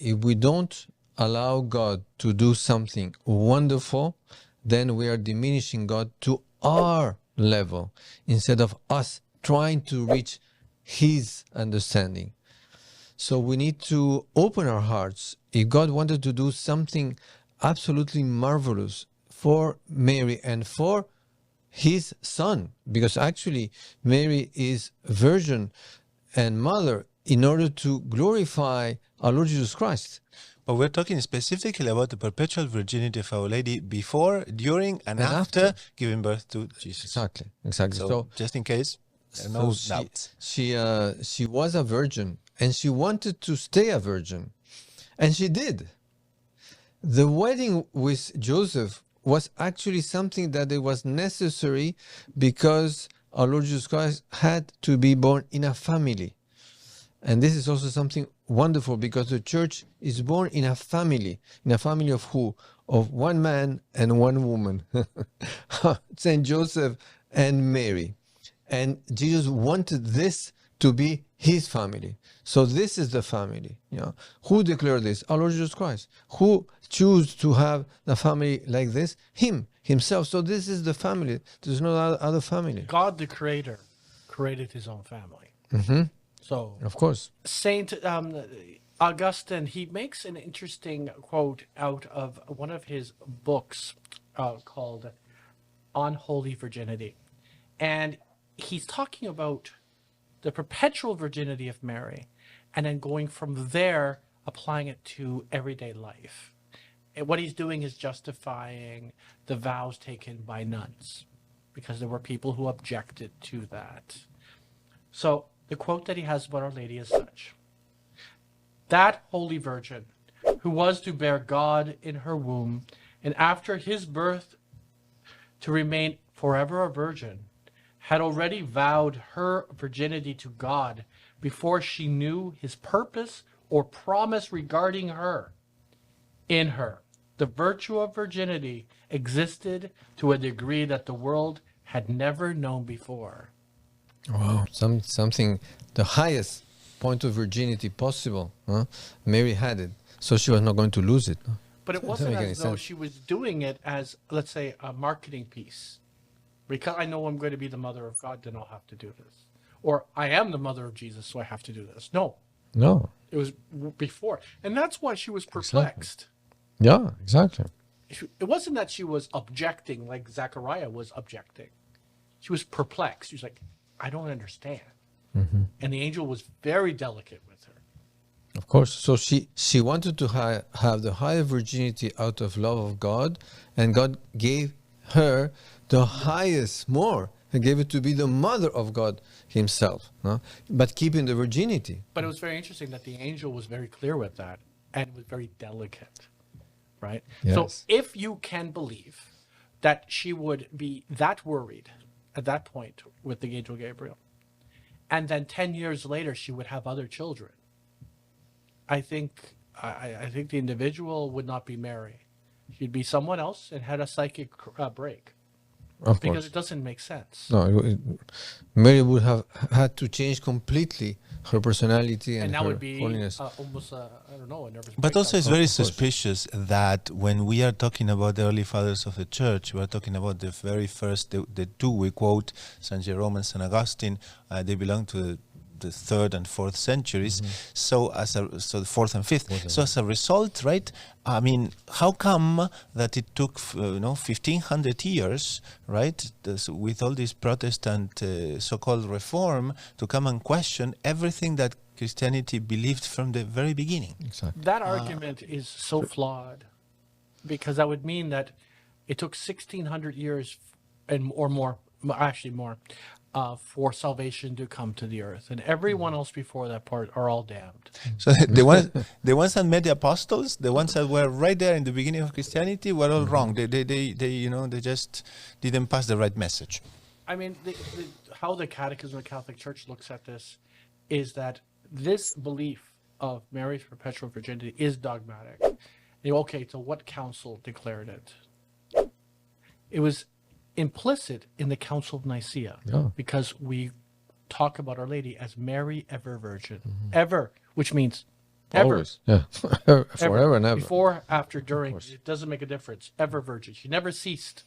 if we don't allow God to do something wonderful, then we are diminishing God to our level instead of us trying to reach His understanding. So we need to open our hearts. If God wanted to do something absolutely marvelous for Mary and for His Son, because actually Mary is virgin and mother in order to glorify our Lord Jesus Christ. But we're talking specifically about the perpetual virginity of Our Lady before, during, and after giving birth to Jesus. Exactly. So just in case, no doubts. She was a virgin, and she wanted to stay a virgin, and she did. The wedding with Joseph was actually something that it was necessary because our Lord Jesus Christ had to be born in a family. And this is also something wonderful because the church is born in a family. In a family of who? Of one man and one woman. Saint Joseph and Mary. And Jesus wanted this to be his family. So this is the family. Who declared this? Our Lord Jesus Christ. Who chose to have the family like this? Himself. So this is the family. There's no other family. God the Creator created his own family. Mm-hmm. So, of course, Saint Augustine, he makes an interesting quote out of one of his books called On Holy Virginity. And he's talking about the perpetual virginity of Mary, and then going from there, applying it to everyday life. And what he's doing is justifying the vows taken by nuns, because there were people who objected to that. So, the quote that he has about Our Lady is such: "That Holy Virgin, who was to bear God in her womb, and after his birth to remain forever a virgin, had already vowed her virginity to God before she knew his purpose or promise regarding her. In her, the virtue of virginity existed to a degree that the world had never known before." Wow, something, the highest point of virginity possible. Mary had it, so she was not going to lose it. But it wasn't as though she was doing it as, let's say, a marketing piece. Because I know I'm going to be the mother of God, then I'll have to do this. Or I am the mother of Jesus, so I have to do this. No. It was before. And that's why she was perplexed. Exactly. Yeah, exactly. It wasn't that she was objecting like Zechariah was objecting. She was perplexed. She was like, I don't understand. Mm-hmm. And the angel was very delicate with her. Of course. So she wanted to have the higher virginity out of love of God, and God gave her the highest more. He gave it to be the mother of God himself, but keeping the virginity. But it was very interesting that the angel was very clear with that and was very delicate, right? Yes. So if you can believe that she would be that worried at that point with the angel Gabriel, and then 10 years later she would have other children, I think the individual would not be Mary. She'd be someone else and had a psychic break. Because it doesn't make sense. No, Mary would have had to change completely her personality and that her would be holiness. almost, I don't know, a nervous But also it's Of very course. suspicious that when we are talking about the early fathers of the church, we are talking about the very first, the two we quote, St. Jerome and St. Augustine, they belong to the 3rd and 4th centuries, so the 4th and 5th. So as a result, right, I mean, how come that it took 1500 years, right, with all this Protestant so-called reform to come and question everything that Christianity believed from the very beginning? Exactly. That argument is so flawed, because that would mean that it took 1600 years or more, actually more, for salvation to come to the earth, and everyone else before that part are all damned. So the ones that met the apostles, the ones that were right there in the beginning of Christianity, were all wrong. They just didn't pass the right message. I mean, how the Catechism of the Catholic Church looks at this is that this belief of Mary's perpetual virginity is dogmatic. Okay, so what council declared it? It was implicit in the Council of Nicaea, because we talk about Our Lady as Mary ever Virgin, ever, which means Ever. Always. Yeah. Forever and ever. Before, after, during. course. It doesn't make a difference. Ever virgin. She never ceased.